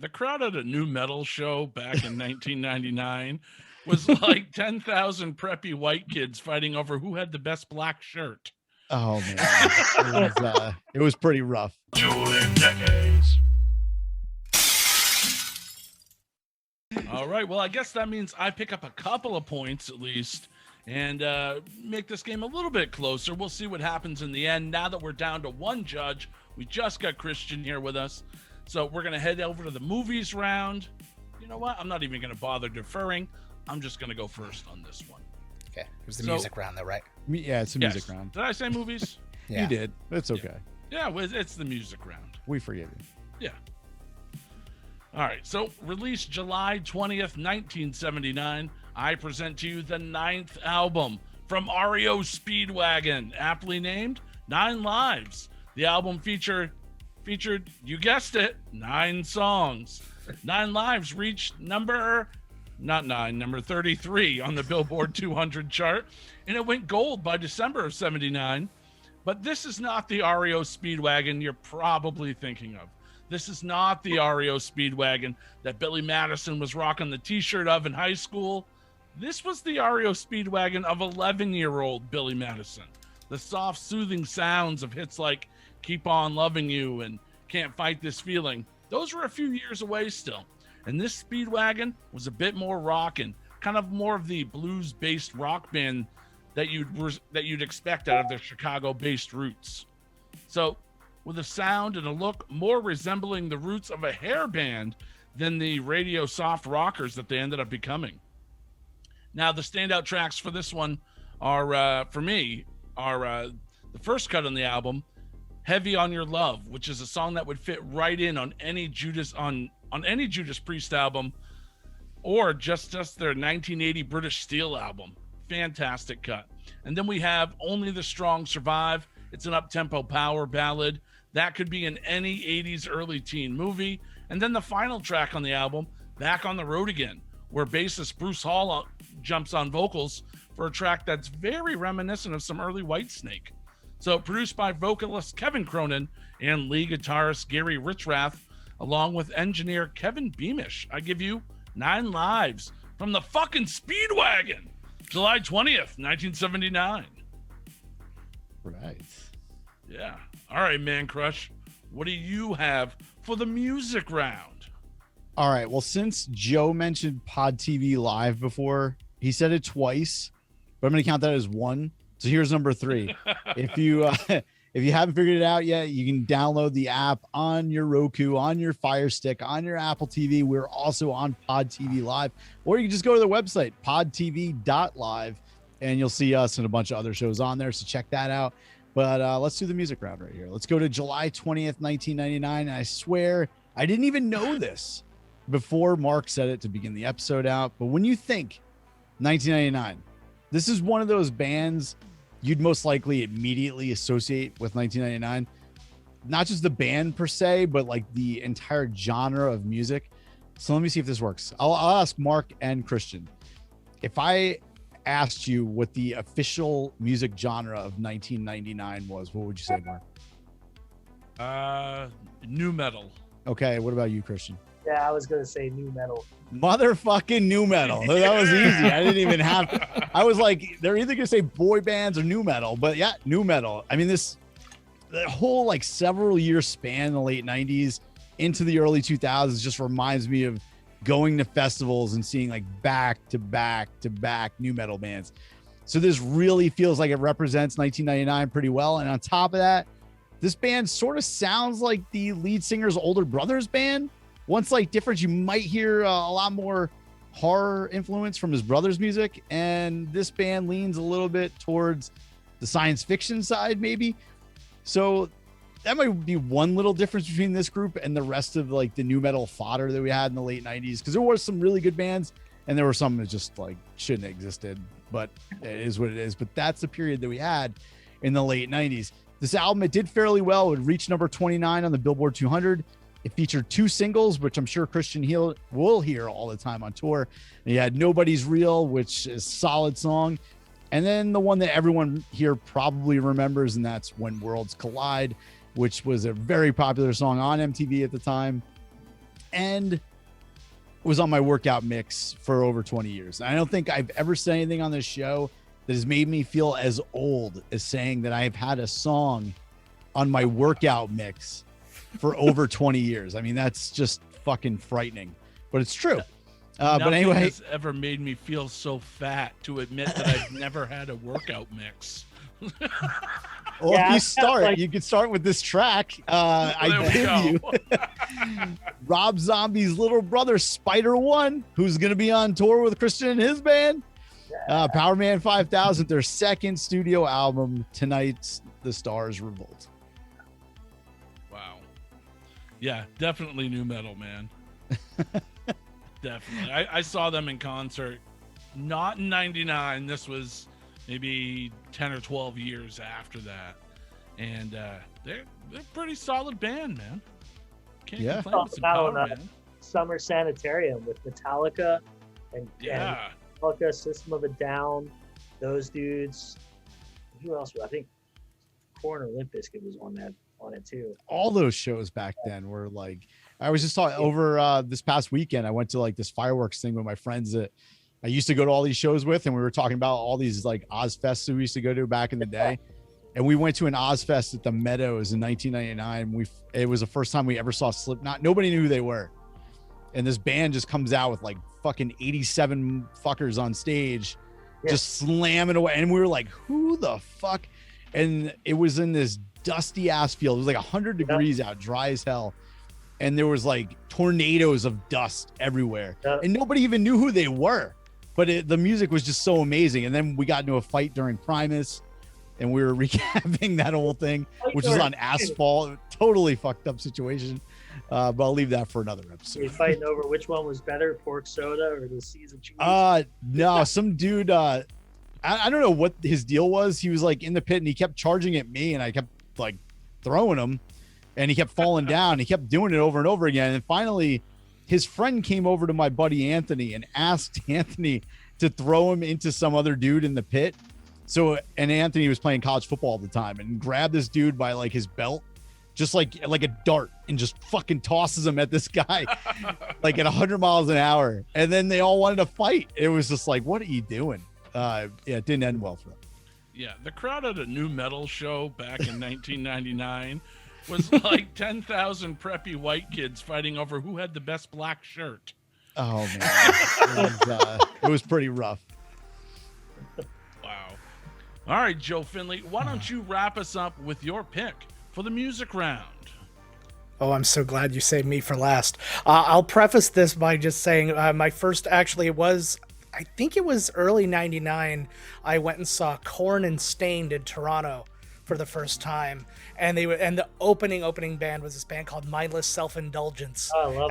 The crowd at a new metal show back in 1999 was like 10,000 preppy white kids fighting over who had the best black shirt. Oh man, it was pretty rough. Dueling decades. All right, well, I guess that means I pick up a couple of points at least and make this game a little bit closer. We'll see what happens in the end. Now that we're down to one judge, we just got Christian here with us. So we're going to head over to the movies round. You know what? I'm not even going to bother deferring. I'm just going to go first on this one. Okay. It was the music round, though, right? Yeah, it's the music round. Did I say movies? Yeah. You did. It's okay. Yeah, it's the music round. We forgive you. Yeah. All right. So released July 20th, 1979, I present to you the 9th album from REO Speedwagon, aptly named 9 Lives. The album featured, you guessed it, 9 songs. 9 Lives reached number 33 on the Billboard 200 chart, and it went gold by December of 79. But this is not the REO Speedwagon you're probably thinking of. This is not the REO Speedwagon that Billy Madison was rocking the t-shirt of in high school. This was the REO Speedwagon of 11-year-old Billy Madison. The soft, soothing sounds of hits like Keep On Loving You and Can't Fight This Feeling, those were a few years away still. And this Speedwagon was a bit more rockin', kind of more of the blues-based rock band that you'd expect out of their Chicago-based roots. So, with a sound and a look more resembling the roots of a hair band than the radio soft rockers that they ended up becoming. Now, the standout tracks for this one are, for me, the first cut on the album, Heavy on Your Love, which is a song that would fit right in on any Judas Priest album, or just their 1980 British Steel album. Fantastic cut. And then we have Only the Strong Survive. It's an up-tempo power ballad that could be in any 80s early teen movie. And then the final track on the album, Back on the Road Again, where bassist Bruce Hall jumps on vocals for a track that's very reminiscent of some early Whitesnake. So produced by vocalist Kevin Cronin and lead guitarist Gary Richrath, along with engineer Kevin Beamish. I give you 9 Lives from the fucking Speedwagon, July 20th, 1979. Right. Yeah. All right, Mancrush. What do you have for the music round? All right. Well, since Joe mentioned Pod TV Live before, he said it twice, but I'm going to count that as 1. So here's number 3. If you haven't figured it out yet, you can download the app on your Roku, on your Fire Stick, on your Apple TV. We're also on Pod TV Live, or you can just go to the website, podtv.live, and you'll see us and a bunch of other shows on there. So check that out. But let's do the music round right here. Let's go to July 20th, 1999. And I swear I didn't even know this before Mark said it to begin the episode out. But when you think 1999, this is one of those bands you'd most likely immediately associate with 1999. Not just the band per se, but like the entire genre of music. So let me see if this works. I'll ask Mark and Christian. If I asked you what the official music genre of 1999 was, what would you say, Mark? Nu metal. Okay, what about you, Christian? Yeah, I was gonna say new metal. Motherfucking nu metal. That was easy. I didn't even have to. I was like, they're either gonna say boy bands or nu metal, but yeah, nu metal. I mean, the whole like several year span in the late 90s into the early 2000s just reminds me of going to festivals and seeing like back to back nu metal bands. So this really feels like it represents 1999 pretty well. And on top of that, this band sort of sounds like the lead singer's older brother's band. One slight difference, you might hear a lot more horror influence from his brother's music. And this band leans a little bit towards the science fiction side, maybe. So that might be one little difference between this group and the rest of like the nu metal fodder that we had in the late 90s. Because there were some really good bands and there were some that just like shouldn't have existed, but it is what it is. But that's the period that we had in the late 90s. This album, it did fairly well. It reached number 29 on the Billboard 200. It featured 2 singles, which I'm sure Christian will hear all the time on tour. And you had Nobody's Real, which is a solid song. And then the one that everyone here probably remembers, and that's When Worlds Collide, which was a very popular song on MTV at the time. and was on my workout mix for over 20 years. I don't think I've ever said anything on this show that has made me feel as old as saying that I've had a song on my workout mix for over 20 years. I mean, that's just fucking frightening, but it's true. But anyway, has ever made me feel so fat to admit that I've never had a workout mix. well, Yeah, if you I start, like- you can start with this track. I give you Rob Zombie's little brother, Spider One, who's going to be on tour with Christian and his band. Power Man 5000, their second studio album. Tonight's The Stars Revolt. Wow. Yeah, definitely new metal, man. Definitely. I saw them in concert, not in 99. This was maybe 10 or 12 years after that. And they're a pretty solid band, man. Can't complain with some Talk power, about, man. Summer Sanitarium with Metallica and Yeah. Metallica, System of a Down, those dudes. Who else? I think Korn or Limp Bizkit was on it too. All those shows back then were like, I was just talking over this past weekend. I went to like this fireworks thing with my friends that I used to go to all these shows with, and we were talking about all these like Ozfests that we used to go to back in the day. And we went to an Ozfest at the Meadows in 1999. It was the first time we ever saw Slipknot. Nobody knew who they were. And this band just comes out with like fucking 87 fuckers on stage, just slamming away. And we were like, who the fuck? And it was in this dusty ass field. It was like 100 degrees out, dry as hell. And there was like tornadoes of dust everywhere. And nobody even knew who they were. But the music was just so amazing. And then we got into a fight during Primus, and we were recapping that whole thing, which was on asphalt. Totally fucked up situation. But I'll leave that for another episode. You're fighting over which one was better, pork soda or the seasoned cheese? No, some dude, I don't know what his deal was. He was like in the pit and he kept charging at me, and I kept like throwing him, and he kept falling down. He kept doing it over and over again. And finally, his friend came over to my buddy Anthony and asked Anthony to throw him into some other dude in the pit. So, and Anthony was playing college football at the time, and grabbed this dude by like his belt, just like a dart, and just fucking tosses him at this guy like at 100 miles an hour. And then they all wanted to fight. It was just like, what are you doing? It didn't end well for them. Yeah, the crowd at a new metal show back in 1999 was like 10,000 preppy white kids fighting over who had the best black shirt. Oh man, it was pretty rough. Wow. All right, Joe Findlay, why don't you wrap us up with your pick for the music round? Oh, I'm so glad you saved me for last. I'll preface this by just saying my first, actually, it was, I think it was early 99. I went and saw Korn and Stained in Toronto for the first time. And the opening band was this band called Mindless Self-Indulgence. Oh, I love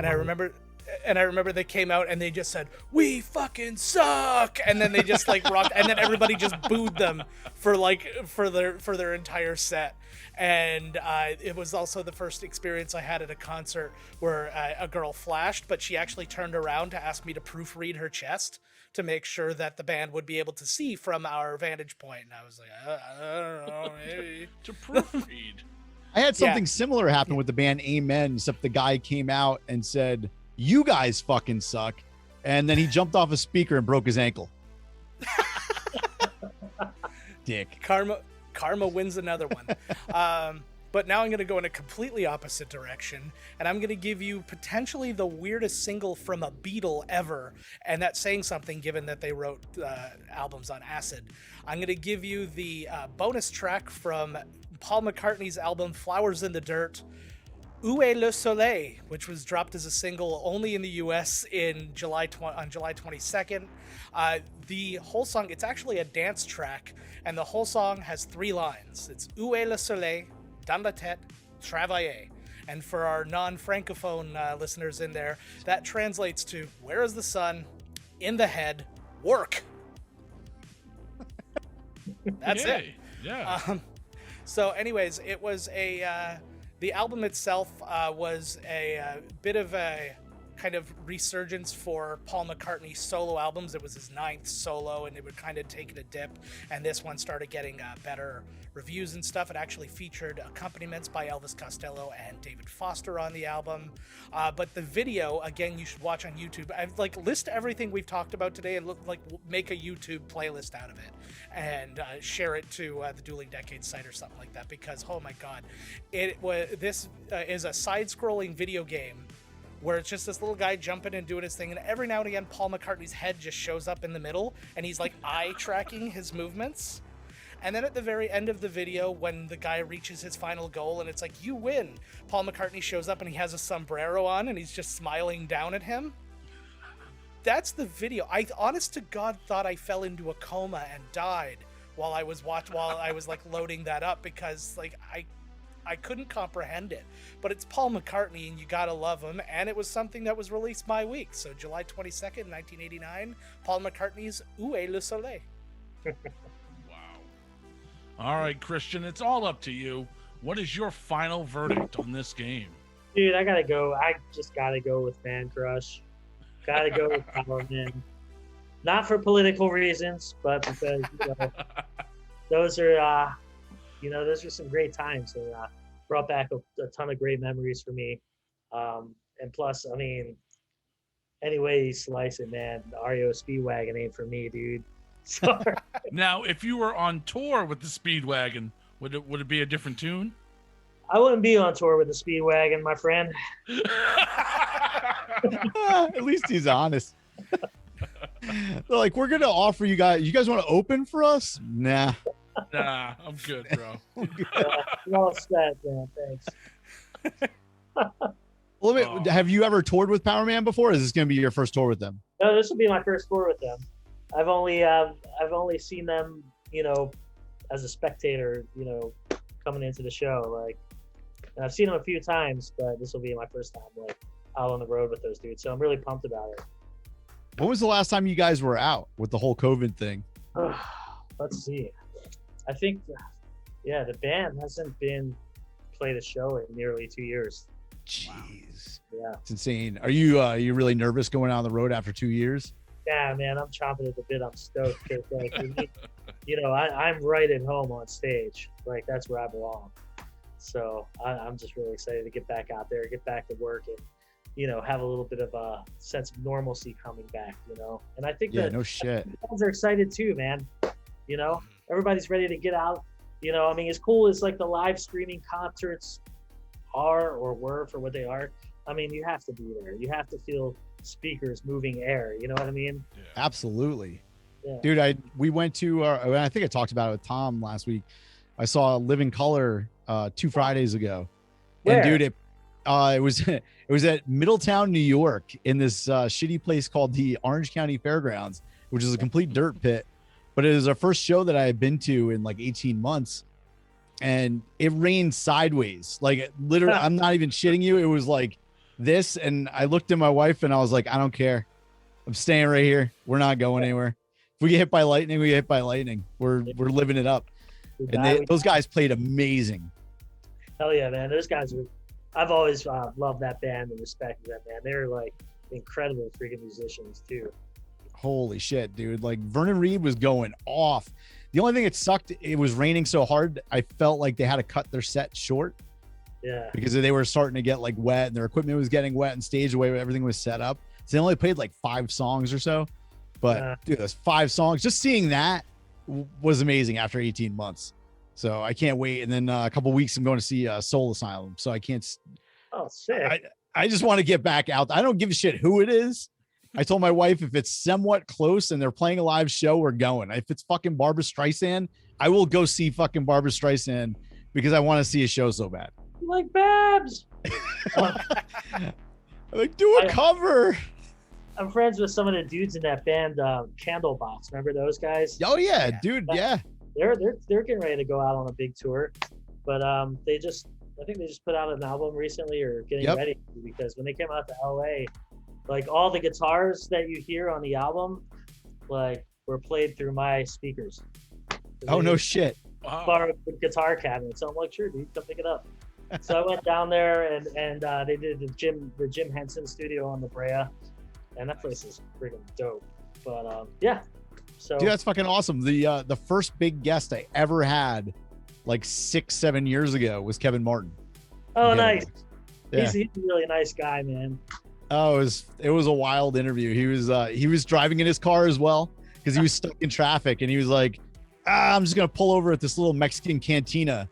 and I remember they came out and they just said, "We fucking suck," and then they just like rocked, and then everybody just booed them for their entire set. And it was also the first experience I had at a concert where a girl flashed, but she actually turned around to ask me to proofread her chest to make sure that the band would be able to see from our vantage point. And I was like, I don't know, maybe. To proofread. I had something similar happen with the band Amen, except the guy came out and said, "You guys fucking suck," and then he jumped off a speaker and broke his ankle. Dick. Karma wins another one. But now I'm going to go in a completely opposite direction, and I'm going to give you potentially the weirdest single from a Beatle ever, and that's saying something given that they wrote albums on acid. I'm going to give you the bonus track from Paul McCartney's album Flowers in the Dirt, Où est le soleil, which was dropped as a single only in the US on July 22nd. The whole song, it's actually a dance track, and the whole song has 3 lines. It's Où est le soleil, dans la tête, travailler. And for our non-francophone listeners in there, that translates to where is the sun, in the head, work. That's it. Yeah. So anyways, it was the album itself was a bit of a kind of resurgence for Paul McCartney's solo albums. It was his 9th solo, and it would kind of take a dip, and this one started getting better reviews and stuff. It actually featured accompaniments by Elvis Costello and David Foster on the album. But the video, again, you should watch on YouTube. I've list everything we've talked about today and make a YouTube playlist out of it and share it to the Dueling Decades site or something like that, because oh my god, this is a side-scrolling video game where it's just this little guy jumping and doing his thing, and every now and again Paul McCartney's head just shows up in the middle and he's like eye tracking his movements. And then at the very end of the video, when the guy reaches his final goal and it's like, you win, Paul McCartney shows up and he has a sombrero on and he's just smiling down at him. That's the video. I honest to God thought I fell into a coma and died while I was loading that up, because I couldn't comprehend it. But it's Paul McCartney and you gotta love him, and it was something that was released my week. So July 22nd, 1989, Paul McCartney's Où est le soleil? All right, Christian, it's all up to you. What is your final verdict on this game? Dude, I gotta go. I just gotta go with Mancrush. Gotta go with Power Man. Not for political reasons, but because those are some great times. And brought back a ton of great memories for me. And plus, I mean, any way you slice it, man, the REO Speedwagon ain't for me, dude. Sorry. Now, if you were on tour with the Speedwagon, would it be a different tune? I wouldn't be on tour with the Speedwagon, my friend. At least he's honest. They're like, we're gonna offer you guys. You guys want to open for us? Nah. Nah, I'm good, bro. Well said, man. Thanks. Have you ever toured with Power Man before? Or is this gonna be your first tour with them? No, this will be my first tour with them. I've only seen them, as a spectator, coming into the show. And I've seen them a few times, but this will be my first time out on the road with those dudes. So I'm really pumped about it. When was the last time you guys were out with the whole COVID thing? Let's see. I think, the band hasn't played a show in nearly 2 years. Jeez. Yeah. It's insane. Are you really nervous going out on the road after 2 years? Yeah, man, I'm chomping at the bit. I'm stoked because, I'm right at home on stage. That's where I belong. So I'm just really excited to get back out there, get back to work, and have a little bit of a sense of normalcy coming back. And I think that no shit. The fans are excited too, man. Everybody's ready to get out. As cool as the live streaming concerts are or were for what they are. You have to be there. You have to feel speakers moving air, you know what I mean? Yeah. Absolutely. Yeah. Dude, we went to I think I talked about it with Tom last week. I saw Living Color 2 Fridays ago. Where? And dude, it was at Middletown, New York, in this shitty place called the Orange County Fairgrounds, which is a complete dirt pit. But it was our first show that I had been to in 18 months. And it rained sideways. Literally, I'm not even shitting you. It was like this, and I looked at my wife and I was like, I don't care. I'm staying right here. We're not going anywhere. If we get hit by lightning, we get hit by lightning. We're living it up. And those guys played amazing. Hell yeah, man. Those guys I've always loved that band and respected them, man. They're incredible freaking musicians too. Holy shit, dude. Vernon Reid was going off. The only thing that sucked, it was raining so hard, I felt like they had to cut their set short. Yeah. Because they were starting to get wet, and their equipment was getting wet, and stage the way everything was set up. So they only played 5 songs or so. But dude, those 5 songs, just seeing that was amazing after 18 months. So I can't wait. And then a couple weeks, I'm going to see Soul Asylum. So I can't. Oh, sick. I just want to get back out. I don't give a shit who it is. I told my wife, if it's somewhat close and they're playing a live show, we're going. If it's fucking Barbra Streisand, I will go see fucking Barbra Streisand because I want to see a show so bad. You like Babs? Do a cover. I'm friends with some of the dudes in that band, Candlebox. Remember those guys? Oh yeah, dude. Yeah. They're getting ready to go out on a big tour, but I think they just put out an album recently or getting ready to, because when they came out to LA, all the guitars that you hear on the album, were played through my speakers. Oh no shit. Wow. Borrowed the guitar cabinet. So I'm like, sure, dude, come pick it up. So I went down there and they did the Jim Henson studio on La Brea, and that place is freaking dope. But yeah, so Dude, that's fucking awesome. The first big guest I ever had, like 6-7 years ago, was Kevin Martin. oh Kevin nice. Martin. Yeah. He's a really nice guy, man. Oh, it was a wild interview. He was driving in his car as well because he was stuck in traffic, and he was like, I'm just gonna pull over at this little Mexican cantina,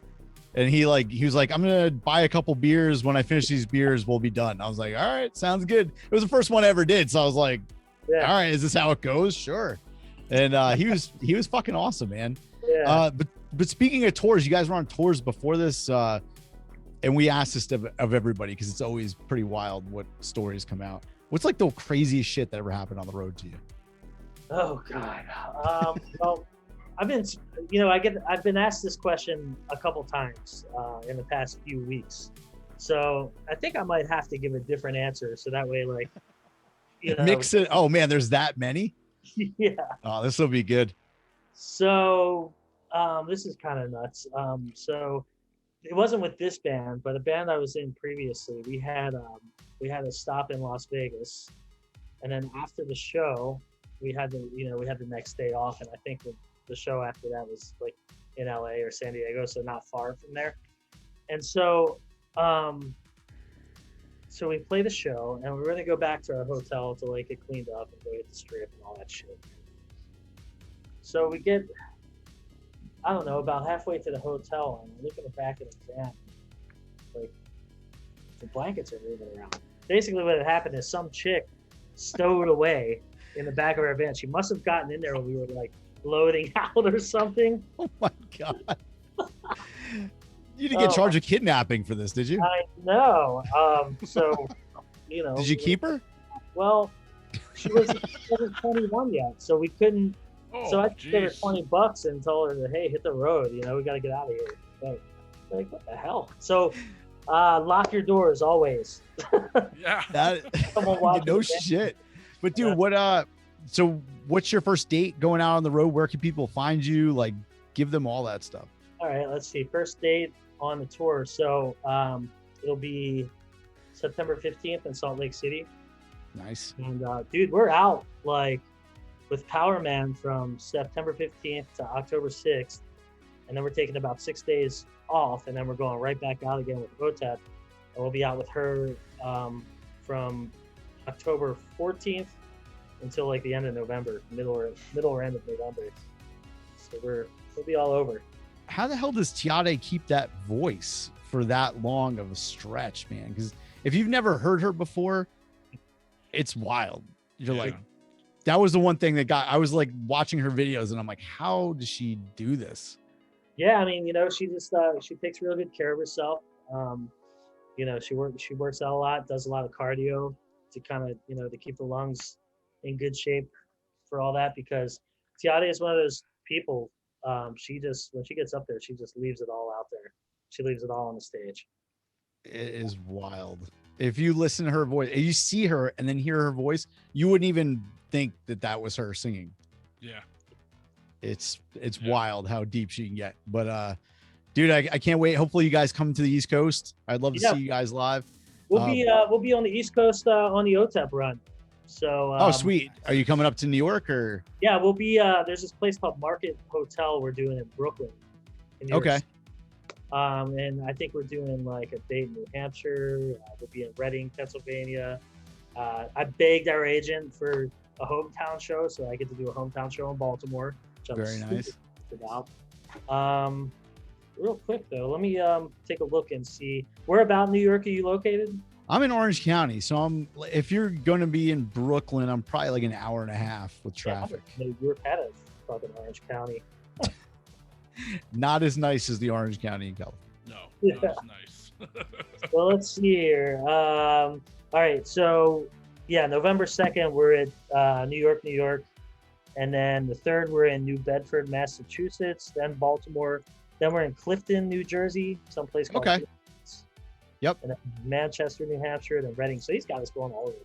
and he was like, I'm gonna buy a couple beers. When I finish these beers, we'll be done. I was like, all right, sounds good. It was the first one I ever did, so I was like, Yeah. all right, is this how it goes? Sure. And he was fucking awesome, man. Yeah. But speaking of tours, you guys were on tours before this, and we asked this of everybody because it's always pretty wild what stories come out. What's like the craziest shit that ever happened on the road to you? Oh God. Well, I've been asked this question a couple times in the past few weeks, so I think I might have to give a different answer so that way, like, Mix it. Oh man, there's that many. Yeah. Oh, this will be good. So this is kind of nuts. So it wasn't with this band, but a band I was in previously. We had a stop in Las Vegas, and then after the show, we had the next day off, and I think the show after that was like in LA or San Diego, so not far from there. And so so we play the show, and we're gonna go back to our hotel to like get cleaned up and go hit the strip and all that shit. So we get, I don't know, about halfway to the hotel, and I look in the back of the van, like the blankets are moving around. Basically, what had happened is some chick stowed away in the back of our van. She must have gotten in there when we were like loading out or something. Oh my god! You didn't get charged with kidnapping for this, did you? I know. So, Did you keep her? Well, she wasn't 21 yet, so we couldn't. Oh, So I gave her jeez. $20 and told her, "Hey, hit the road. We got to get out of here." But, like, what the hell? So, lock your doors always. Yeah. That Someone watching no the shit. But dude, Yeah. what? So what's your first date going out on the road? Where can people find you? Like, give them all that stuff. All right, let's see. First date on the tour. So it'll be September 15th in Salt Lake City. Nice. And dude, we're out like with Power Man from September 15th to October 6th. And then we're taking about 6 days off, and then we're going right back out again with Rotep. And we'll be out with her from October 14th until like the end of November, middle or end of November. So we'll be all over. How the hell does Tiade keep that voice for that long of a stretch, man? Because if you've never heard her before, it's wild. You're Yeah. like, that was the one thing that I was like watching her videos, and I'm like, how does she do this? Yeah, I mean, she just she takes real good care of herself. She works out a lot, does a lot of cardio to kind of to keep the lungs in good shape for all that, because Tiade is one of those people. She just, when she gets up there, she just leaves it all out there. She leaves it all on the stage. It is wild. If you listen to her voice, if you see her and then hear her voice, you wouldn't even think that was her singing. Yeah. It's Yeah. wild how deep she can get. But dude, I can't wait. Hopefully you guys come to the East Coast. I'd love to Yeah. see you guys live. We'll be on the East Coast on the OTEP run. So Oh, sweet. Are you coming up to New York or? Yeah, we'll be there's this place called Market Hotel we're doing in Brooklyn. In New York Okay. City. And I think we're doing like a date in New Hampshire. We'll be in Reading, Pennsylvania. I begged our agent for a hometown show, so I get to do a hometown show in Baltimore, which I'm Very super nice. excited about. Real quick though, let me take a look and see where about New York are you located? I'm in Orange County, so if you're going to be in Brooklyn, I'm probably like an hour and a half with traffic. Yeah, you're kind of fucking Orange County. Not as nice as the Orange County in California. No, Yeah. that was nice. Well, let's see here. All right, so yeah, November 2nd we're at New York, and then the 3rd we're in New Bedford, Massachusetts, then Baltimore, then we're in Clifton, New Jersey, someplace called Okay. Clifton. Yep. And then Manchester, New Hampshire, then Reading. So he's got us going all over.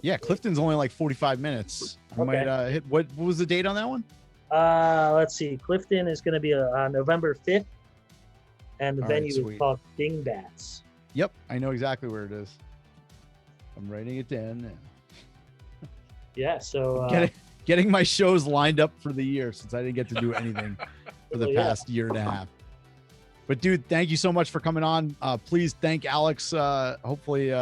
Yeah, Clifton's only like 45 minutes. I Okay. might hit. What was the date on that one? Let's see. Clifton is going to be November 5th, and the All right, venue is sweet. called Dingbats. Yep, I know exactly where it is. I'm writing it down now. Yeah, so Getting my shows lined up for the year since I didn't get to do anything for the past year and a half. But dude, thank you so much for coming on. Please thank Alex. Hopefully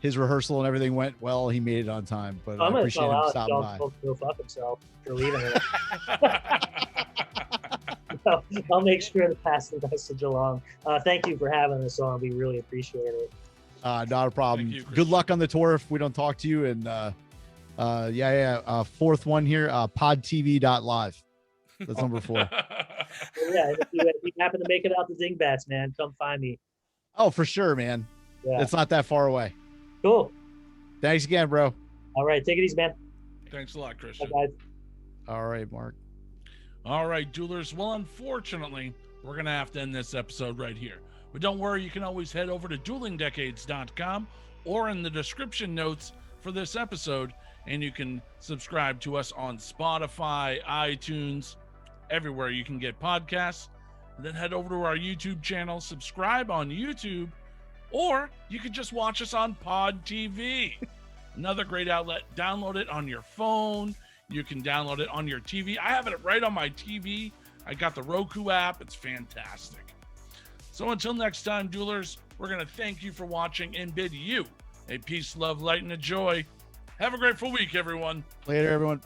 his rehearsal and everything went well. He made it on time. But I I'm gonna appreciate tell him Alex stopping by. to go fuck himself for leaving it. I'll make sure to pass the message along. Thank you for having us on. We really appreciate it. Not a problem. Thank you, Good luck on the tour if we don't talk to you. And fourth one here, podtv.live. That's number 4. Yeah, if you happen to make it out to Dingbats, man, come find me. Oh, for sure, man. Yeah. It's not that far away. Cool. Thanks again, bro. All right, take it easy, man. Thanks a lot, Bye, Christian. guys. All right, Mark. All right, Duelers. Well, unfortunately, we're going to have to end this episode right here. But don't worry, you can always head over to duelingdecades.com or in the description notes for this episode, and you can subscribe to us on Spotify, iTunes, everywhere you can get podcasts. And then head over to our YouTube channel, subscribe on YouTube, or you could just watch us on Pod TV. Another great outlet. Download it on your phone. You can download it on your TV. I have it right on my TV. I got the Roku app. It's fantastic. So until next time, Duelers, we're going to thank you for watching and bid you a peace, love, light, and a joy. Have a grateful week, everyone. Later, everyone.